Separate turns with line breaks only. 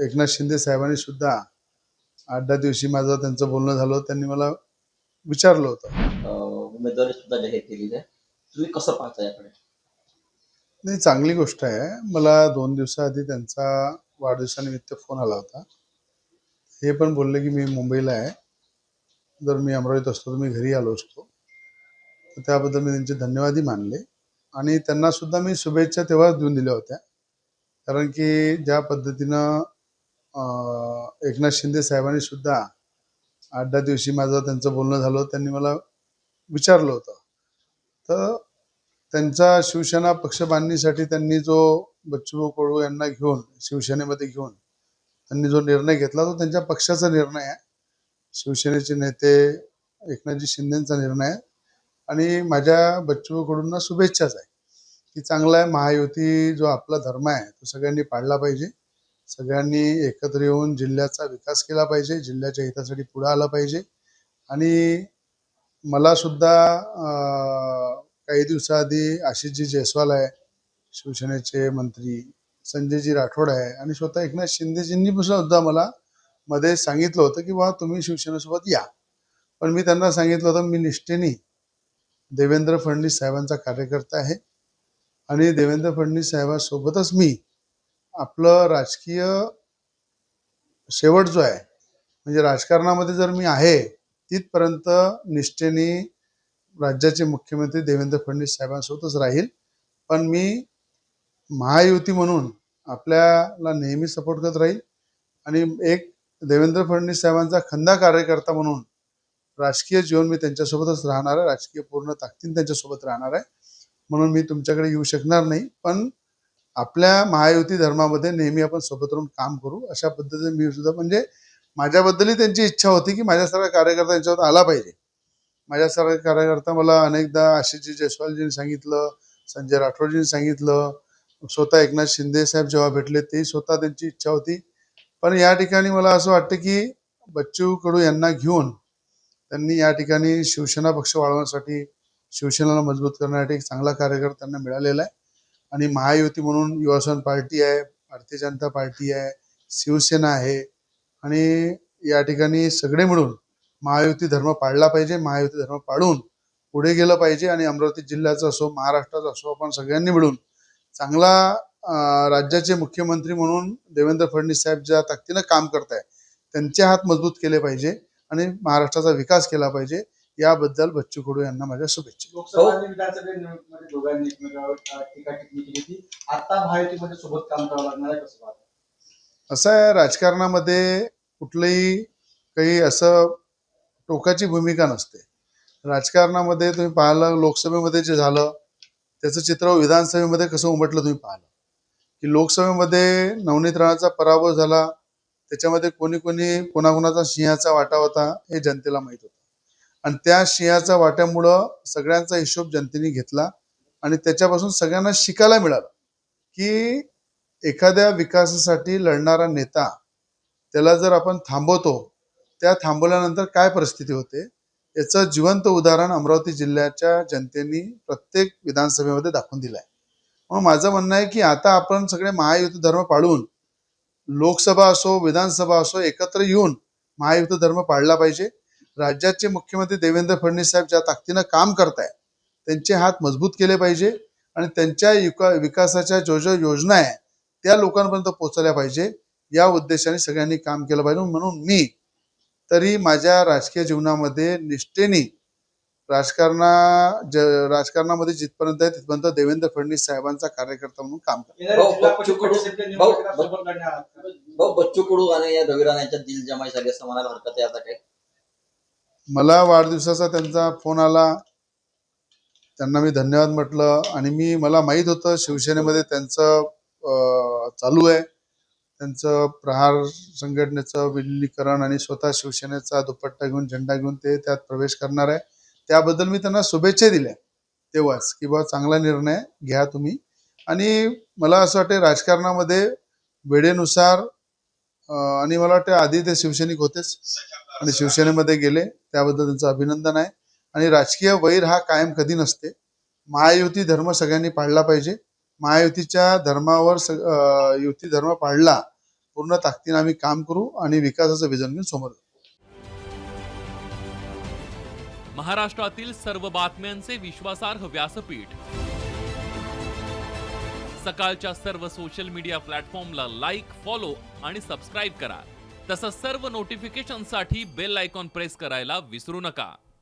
एकनाथ शिंदे साहेबांनी सुद्धा 8-10 दिवशी माझं त्यांचं बोलणं झालं. त्यांनी मला विचारलं होतं.
उमेदवारी सुद्धा जाहीर केलेली आहे. तुम्ही कसं पाहता याकडे?
नाही, चांगली गोष्ट आहे. मला 2 दिवसाआधी त्यांचा वाढदिवसानिमित्त फोन आला होता. हे पण बोलले की मी मुंबईला आहे, जर मी अमरावतीत असतो तर मी घरी आलो असतो. तर त्याबद्दल मी त्यांचे धन्यवादही मानले आणि त्यांना सुद्धा मी शुभेच्छा तेव्हाच देऊन दिल्या होत्या. कारण की ज्या पद्धतीनं एकनाथ शिंदे साहेबांनी सुद्धा 8-10 दिवशी माझं त्यांचं बोलणं झालं. त्यांनी मला विचारलं होतं. तर त्यांचा शिवसेना पक्ष बांधणीसाठी त्यांनी जो बच्चूभाऊ कडू यांना घेऊन शिवसेनेमध्ये घेऊन त्यांनी जो निर्णय घेतला तो त्यांच्या पक्षाचा निर्णय आहे. शिवसेनेचे नेते एकनाथजी शिंदेचा निर्णय आहे आणि माझ्या बच्चूभाऊ कडूंना शुभेच्छाच आहे की चांगला आहे. महायुती जो आपला धर्म आहे तो सगळ्यांनी पाळला पाहिजे. सगळ्यांनी एकत्र येऊन जिल्ह्याचा विकास केला पाहिजे, जिल्ह्याच्या हितासाठी पुढे आला पाहिजे. आणि मला सुद्धा काही दिवसाआधी आशिषजी जयस्वाल आहे, शिवसेनेचे मंत्री संजयजी राठोड आहे आणि स्वतः एकनाथ शिंदेजींनी सुद्धा मला मध्ये सांगितलं होतं की बाबा तुम्ही शिवसेनेसोबत या. पण मी त्यांना सांगितलं होतं मी निष्ठेने देवेंद्र फडणवीस साहेबांचा कार्यकर्ता आहे आणि देवेंद्र फडणवीस साहेबांसोबतच मी आपलं राजकीय शेवट जो आहे म्हणजे राजकारणामध्ये जर मी आहे तिथपर्यंत निष्ठेने राज्याचे मुख्यमंत्री देवेंद्र फडणवीस साहेबांसोबतच राहील. पण मी महायुती म्हणून आपल्याला नेहमी सपोर्ट करत राहील आणि एक देवेंद्र फडणवीस साहेबांचा खंदा कार्यकर्ता म्हणून राजकीय जीवन मी त्यांच्यासोबतच राहणार आहे, राजकीय पूर्ण ताकदीने त्यांच्यासोबत राहणार आहे. म्हणून मी तुमच्याकडे येऊ शकणार नाही, पण आपल्या महायुती धर्मामध्ये नेहमी आपण सोबत राहून काम करू अशा पद्धतीने मी सुद्धा म्हणजे माझ्याबद्दलही त्यांची इच्छा होती की माझ्यासारखा कार्यकर्ता यांच्यावर आला पाहिजे. माझ्यासारखा कार्यकर्ता मला अनेकदा आशिषजी जयस्वालजींनी सांगितलं, संजय राठोडजींनी सांगितलं, स्वतः एकनाथ शिंदे साहेब जेव्हा भेटले तेही स्वतः त्यांची इच्छा होती. पण या ठिकाणी मला असं वाटतं की बच्चू कडू यांना घेऊन त्यांनी या ठिकाणी शिवसेना पक्ष वाढवण्यासाठी शिवसेनेला मजबूत करण्यासाठी एक चांगला कार्यकर्ता त्यांना मिळालेला आहे. आणि महायुती म्हणून युवासेना पार्टी आहे, भारतीय जनता पार्टी आहे, शिवसेना आहे आणि या ठिकाणी सगळे मिळून महायुती धर्म पाळला पाहिजे. महायुती धर्म पाळून पुढे गेलं पाहिजे आणि अमरावती जिल्ह्याचा असो महाराष्ट्राचा असो आपण सगळ्यांनी मिळून चांगला राज्याचे मुख्यमंत्री म्हणून देवेंद्र फडणवीस साहेब ज्या ताकदीनं काम करत आहे त्यांचे हात मजबूत केले पाहिजे आणि महाराष्ट्राचा विकास केला पाहिजे. याबद्दल बच्चू कडू यांना माझ्या शुभेच्छा.
लोकसभा आणि विधानसभा निवडणुकीमध्ये दोघांनी एकमेकांवर टीका-टिप्पणी केली की आता महायुतीमध्ये सोबत काम करावं लागणार आहे. कसं पाहता?
असं आहे, राजकारणामध्ये कुठलंही काही असं टोकाची भूमिका नसते. राजकारणामध्ये तुम्ही पाहिलं लोकसभेमध्ये जे झालं त्याचं चित्र विधानसभेमध्ये कसं उमटलं तुम्ही पाहिलं की लोकसभेमध्ये नवनीत राणाचा पराभव झाला. त्याच्यामध्ये कोणी कोणाकोणाचा सिंहाचा वाटा होता हे जनतेला माहीत होतं आणि त्या सिंहाच्या वाट्यामुळं सगळ्यांचा हिशोब जनतेने घेतला आणि त्याच्यापासून सगळ्यांना शिकायला मिळालं की एखाद्या विकासासाठी लढणारा नेता त्याला जर आपण थांबवतो त्या थांबवल्यानंतर काय परिस्थिती होते याचं जिवंत उदाहरण अमरावती जिल्ह्याच्या जनतेने प्रत्येक विधानसभेमध्ये दाखवून दिलं आहे. म्हणून माझं म्हणणं आहे की आता आपण सगळे महायुती धर्म पाळून लोकसभा असो विधानसभा असो एकत्र येऊन महायुती धर्म पाळला पाहिजे. राज्याचे मुख्यमंत्री देवेंद्र फडणवीस साहेब ज्या ताकदीनं काम करताय त्यांचे हात मजबूत केले पाहिजे आणि त्यांच्या विकासाच्या जो योजना आहे त्या लोकांपर्यंत पोहोचल्या पाहिजे. या उद्देशाने सगळ्यांनी काम केलं पाहिजे. म्हणून मी तरी माझ्या राजकीय जीवनामध्ये निष्ठेने राजकारणामध्ये जिथपर्यंत आहे तिथपर्यंत देवेंद्र फडणवीस साहेबांचा कार्यकर्ता म्हणून काम करतो.
बच्चू कडू आणि या रवी राणा यांच्यात दिलजमाई झाली असं म्हणायला हरकत आहे. आता काय
मला वाढदिवसाचा त्यांचा फोन आला, त्यांना मी धन्यवाद म्हटलं आणि मला माहीत होतं शिवसेनेमध्ये त्यांचं चालू आहे, त्यांचं प्रहार संघटनेचं विलिनीकरण आणि स्वतः शिवसेनेचा दुपट्टा घेऊन झेंडा घेऊन ते त्यात प्रवेश करणार आहे. त्याबद्दल मी त्यांना शुभेच्छा दिल्या तेव्हाच की बाबा चांगला निर्णय घ्या तुम्ही. आणि मला असं वाटतं राजकारणामध्ये वेळेनुसार आणि मला वाटतं आधी ते शिवसैनिक होतेच आणि शिवसेनेमध्ये गेले त्याबद्दल त्यांचं अभिनंदन आहे. आणि राजकीय वैर हा कायम कधी नसते. महायुती धर्म सगळ्यांनी पाळला पाहिजे. महायुतीच्या धर्मावर युती धर्म पाळला पूर्ण ताकदीने आम्ही काम करू आणि विकासाचं विजन घेऊन समोर जाऊ.
महाराष्ट्रातील सर्व बातम्यांचे विश्वासार्ह व्यासपीठ सकाळच्या सर्व सोशल मीडिया प्लॅटफॉर्मला लाईक, फॉलो आणि सबस्क्राईब करा. तसंच सर्व नोटिफिकेशनसाठी बेल आयकॉन प्रेस करायला विसरू नका.